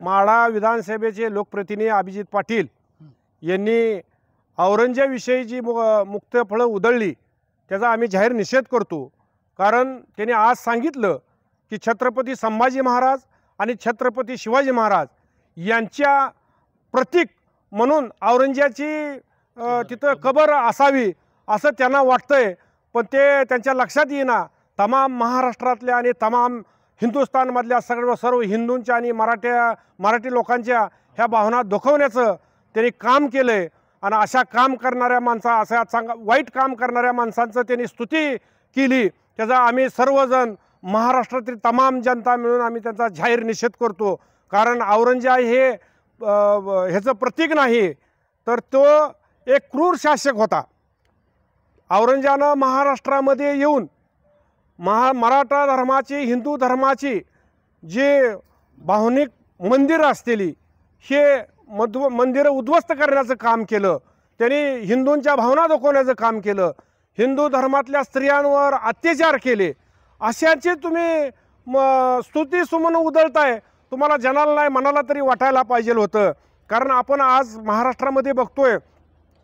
माढा विधानसभेचे लोकप्रतिनिधी अभिजित पाटील यांनी औरंगजेबाविषयी जी मुक्त फळं उधळली त्याचा आम्ही जाहीर निषेध करतो। कारण त्यांनी आज सांगितलं की छत्रपती संभाजी महाराज आणि छत्रपती शिवाजी महाराज यांच्या प्रतीक म्हणून औरंगजेबाची तिथं कबर असावी असं त्यांना वाटतंय, पण ते त्यांच्या लक्षात येईना। तमाम महाराष्ट्रातल्या आणि तमाम हिंदुस्थानमधल्या सर्व हिंदूंच्या आणि मराठी लोकांच्या ह्या भावना दुखवण्याचं त्यांनी काम केलंय। आणि अशा काम करणाऱ्या वाईट काम करणाऱ्या माणसांचं त्यांनी स्तुती केली, त्याचा आम्ही सर्वजण महाराष्ट्रातील तमाम जनता मिळून आम्ही त्यांचा जाहीर निषेध करतो। कारण औरंगजेब हे ह्याचं प्रतीक नाही, तर तो एक क्रूर शासक होता। औरंगजेबानं महाराष्ट्रामध्ये येऊन मराठा धर्माची हिंदू धर्माची जे भावनिक मंदिरं असलेली हे मंदिरं उद्ध्वस्त करण्याचं काम केलं। त्यांनी हिंदूंच्या भावना दुखवण्याचं काम केलं, हिंदू धर्मातल्या स्त्रियांवर अत्याचार केले। अशाची तुम्ही स्तुती सुमन उधळताय, तुम्हाला जनाला नाही मनाला तरी वाटायला पाहिजे होतं। कारण आपण आज महाराष्ट्रामध्ये बघतोय,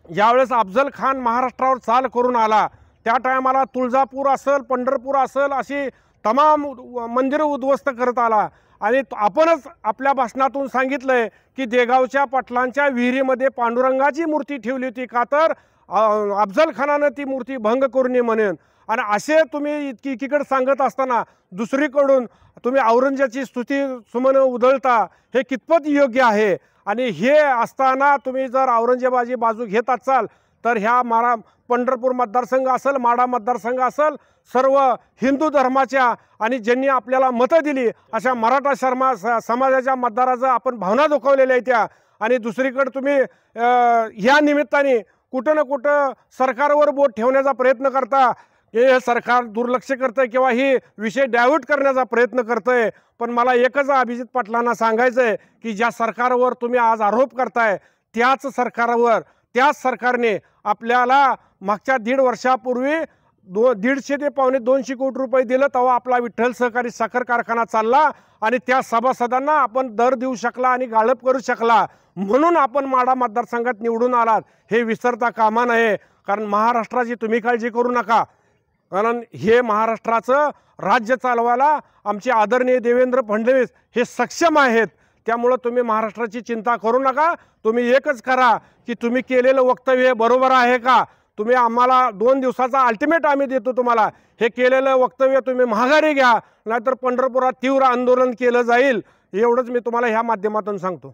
ज्यावेळेस अफजल खान महाराष्ट्रावर चाल करून आला त्या टायमाला तुळजापूर असेल पंढरपूर असेल अशी तमाम मंदिरं उद्ध्वस्त करत आला। आणि आपणच आपल्या भाषणातून सांगितलंय की देगावच्या पाटलांच्या विहिरीमध्ये पांडुरंगाची मूर्ती ठेवली होती, का तर अफजल खानानं ती मूर्ती भंग करू नये म्हणून। आणि असे तुम्ही एकीकडे सांगत असताना दुसरीकडून तुम्ही औरंगजेबाची स्तुती सुमन उधळता, हे कितपत योग्य आहे? आणि हे असताना तुम्ही जर औरंगजेबाची बाजू घेत असाल तर ह्या पंढरपूर मतदारसंघ असेल, माढा मतदारसंघ असेल, सर्व हिंदू धर्माच्या आणि ज्यांनी आपल्याला मतं दिली अशा मराठा समाजाच्या मतदाराचं आपण भावना दुखवलेल्या आहेत त्या। आणि दुसरीकडे तुम्ही ह्या निमित्ताने कुठं ना कुठं सरकारवर बोट ठेवण्याचा प्रयत्न करता, हे सरकार दुर्लक्ष करतंय किंवा ही विषय डायव्हर्ट करण्याचा प्रयत्न करतंय। पण मला एकच अभिजित पाटलांना सांगायचं आहे की ज्या सरकारवर तुम्ही आज आरोप करताय त्याच सरकारने आपल्याला मागच्या 1.5 वर्षापूर्वी 150 ते पावणे 200 कोटी रुपये दिलं, तेव्हा आपला विठ्ठल सहकारी साखर कारखाना चालला आणि त्या सभासदांना आपण दर देऊ शकला आणि गाळप करू शकला, म्हणून आपण माढा मतदारसंघात निवडून आलात, हे विसरता कामा नये। कारण महाराष्ट्राची तुम्ही काळजी करू नका, कारण हे महाराष्ट्राचं राज्य चालवायला आमचे आदरणीय देवेंद्र फडणवीस हे सक्षम आहेत। त्यामुळे तुम्ही महाराष्ट्राची चिंता करू नका, तुम्ही एकच करा की तुम्ही केलेलं वक्तव्य बरोबर आहे का? तुम्ही आम्हाला 2 दिवसाचा अल्टिमेट आम्ही देतो तुम्हाला, हे केलेलं वक्तव्य तुम्ही माघारी घ्या, नाहीतर पंढरपुरात तीव्र आंदोलन केलं जाईल, एवढंच मी तुम्हाला ह्या माध्यमातून सांगतो।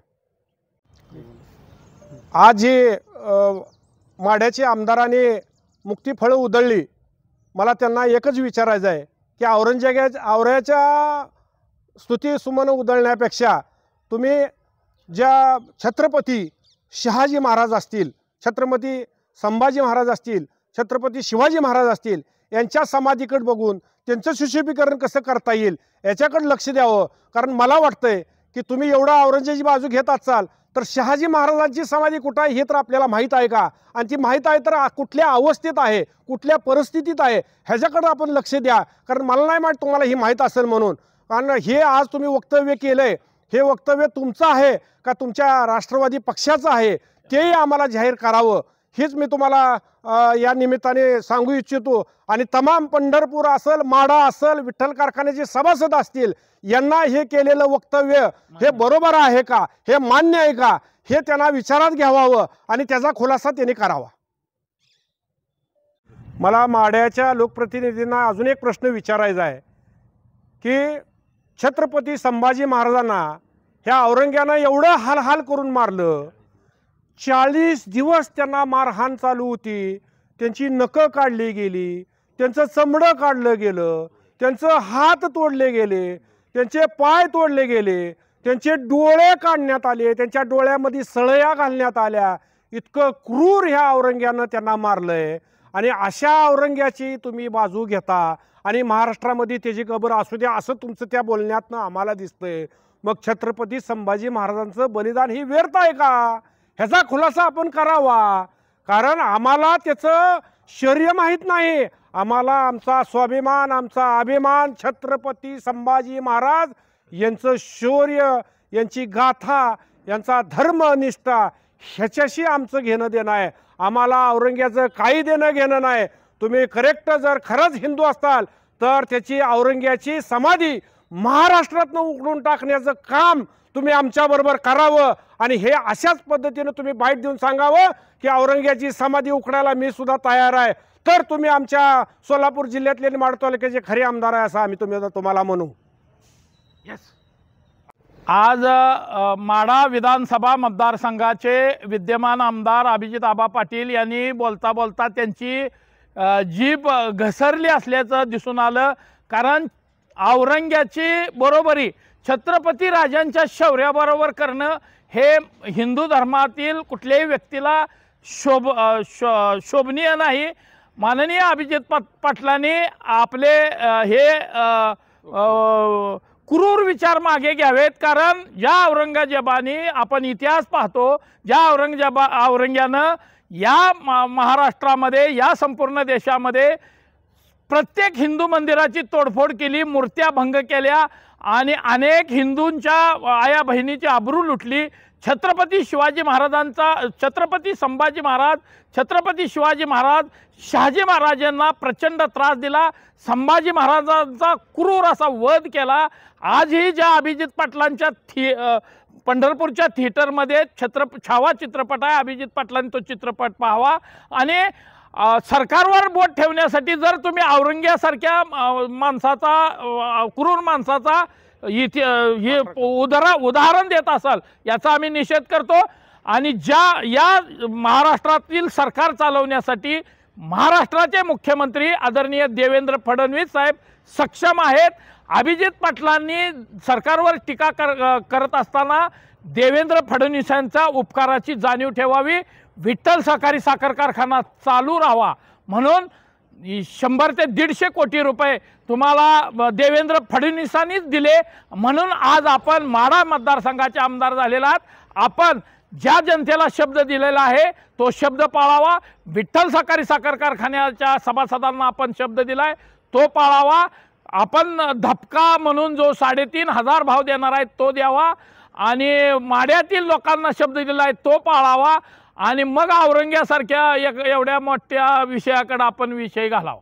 आज ही माढ्याच्या आमदारांनी मुक्ती फळं उधळली, मला त्यांना एकच विचारायचं आहे की औरंगजेबाच्या स्तुती सुमन उधळण्यापेक्षा तुम्ही ज्या छत्रपती शहाजी महाराज असतील, छत्रपती संभाजी महाराज असतील, छत्रपती शिवाजी महाराज असतील, यांच्या समाधीकडे बघून त्यांचं सुशोभीकरण कसं करता येईल याच्याकडे लक्ष द्यावं। कारण मला वाटतंय की तुम्ही एवढा औरंगजेबाची बाजू घेत असाल तर शहाजी महाराजांची समाधी कुठं आहे हे तर आपल्याला माहीत आहे का? आणि ती माहीत आहे तर कुठल्या अवस्थेत आहे, कुठल्या परिस्थितीत आहे, ह्याच्याकडे आपण लक्ष द्या। कारण मला नाही माहीत तुम्हाला ही माहीत असेल म्हणून। कारण हे आज तुम्ही वक्तव्य केलंय, हे वक्तव्य तुमचं आहे का तुमच्या राष्ट्रवादी पक्षाचं आहे, तेही आम्हाला जाहीर करावं, हेच मी तुम्हाला या निमित्ताने सांगू इच्छितो। आणि तमाम पंढरपूर असेल, माढा असेल, विठ्ठल कारखान्याचे सभासद असतील, यांना हे केलेलं वक्तव्य हे बरोबर आहे का, हे मान्य आहे का, हे त्यांना विचारात घ्यावं आणि त्याचा खुलासा त्यांनी करावा। मला माढ्याच्या लोकप्रतिनिधींना अजून एक प्रश्न विचारायचा आहे की छत्रपती संभाजी महाराजांना ह्या औरंगजेबानं एवढं हाल करून मारलं, 40 दिवस त्यांना मारहाण चालू होती, त्यांची नखं काढली गेली, त्यांचं चमडं काढलं गेलं, त्यांचं हात तोडले गेले, त्यांचे पाय तोडले गेले, त्यांचे डोळे काढण्यात आले, त्यांच्या डोळ्यामध्ये सळया घालण्यात आल्या। इतकं क्रूर ह्या औरंगजेबानं त्यांना मारलंय। आणि अशा औरंगजेबाची तुम्ही बाजू घेता आणि महाराष्ट्रामध्ये त्याची कबर असू द्या असं तुमचं त्या बोलण्यातनं आम्हाला दिसतंय। मग छत्रपती संभाजी महाराजांचं बलिदान ही व्यर्थ आहे का, ह्याचा खुलासा आपण करावा। कारण आम्हाला त्याचं शौर्य माहीत नाही, आम्हाला आमचा स्वाभिमान, आमचा अभिमान छत्रपती संभाजी महाराज यांचं शौर्य, यांची गाथा, यांचा धर्मनिष्ठा ह्याच्याशी आमचं घेणं देणं आहे. आम्हाला औरंग्याचं काही देणं घेणं नाही. तुम्ही करेक्ट जर खरंच हिंदू असाल तर त्याची औरंग्याची समाधी महाराष्ट्रातनं उकडून टाकण्याचं काम तुम्ही आमच्याबरोबर करावं आणि हे अशाच पद्धतीनं तुम्ही बाईट देऊन सांगावं की औरंग्याची समाधी उकडायला मी सुद्धा तयार आहे. तर तुम्ही आमच्या सोलापूर जिल्ह्यातले आणि माड तालुक्याचे खरे आमदार आहे असं आम्ही तुम्हाला म्हणू. आज माढा विधानसभा मतदारसंघाचे विद्यमान आमदार अभिजित आबा पाटील यांनी बोलता बोलता त्यांची जीभ घसरली असल्याचं दिसून आलं. कारण औरंग्याची बरोबरी छत्रपती राजांच्या शौर्याबरोबर करणं हे हिंदू धर्मातील कुठल्याही व्यक्तीला शोभनीय नाही. माननीय अभिजित पाटलांनी आपले हे क्रूर विचार मागे घ्यावेत. कारण ज्या औरंगजेबाने आपण इतिहास पाहतो, ज्या औरंग्यानं या महाराष्ट्रामध्ये, या संपूर्ण देशामध्ये प्रत्येक हिंदू मंदिराची तोडफोड केली, मूर्त्या भंग केल्या आणि अनेक हिंदूंच्या आया बहिणीची आबरू लुटली. छत्रपती शिवाजी महाराजांचा, छत्रपती संभाजी महाराज, छत्रपती शिवाजी महाराज, शहाजी महाराजांना प्रचंड त्रास दिला. संभाजी महाराजांचा क्रूर असा वध केला. आजही ज्या अभिजित पाटलांच्या पंढरपूरच्या थिएटरमध्ये छावा चित्रपट आहे, अभिजित पाटलांनी तो चित्रपट पाहावा. आणि सरकारवर बोट ठेवण्यासाठी जर तुम्ही औरंग्यासारख्या माणसाचा, क्रूर माणसाचा हे उदाहरण देत असाल याचा आम्ही निषेध करतो. आणि या महाराष्ट्रातील सरकार चालवण्यासाठी महाराष्ट्राचे मुख्यमंत्री आदरणीय देवेंद्र फडणवीस साहेब सक्षम आहेत. अभिजित पाटलांनी सरकारवर टीका करत असताना देवेंद्र फडणवीसांच्या उपकाराची जाणीव ठेवावी. विठ्ठल सहकारी साखर कारखाना चालू राहावा म्हणून 100 ते 150 कोटी रुपये तुम्हाला देवेंद्र फडणवीसांनीच दिले. म्हणून आज आपण माढा मतदारसंघाचे आमदार झालेला आहात. आपण ज्या जनतेला शब्द दिलेला आहे तो शब्द पाळावा. विठ्ठल सहकारी साखर कारखान्याच्या सभासदांना आपण शब्द दिलाय तो पाळावा. आपण धपका म्हणून जो 3,500 भाव देणार आहे तो द्यावा आणि माढ्यातील लोकांना शब्द दिला आहे तो पाळावा. आणि मग औरंग्यासारख्या एवढ्या मोठ्या विषयाकडे आपण विषय घालावा.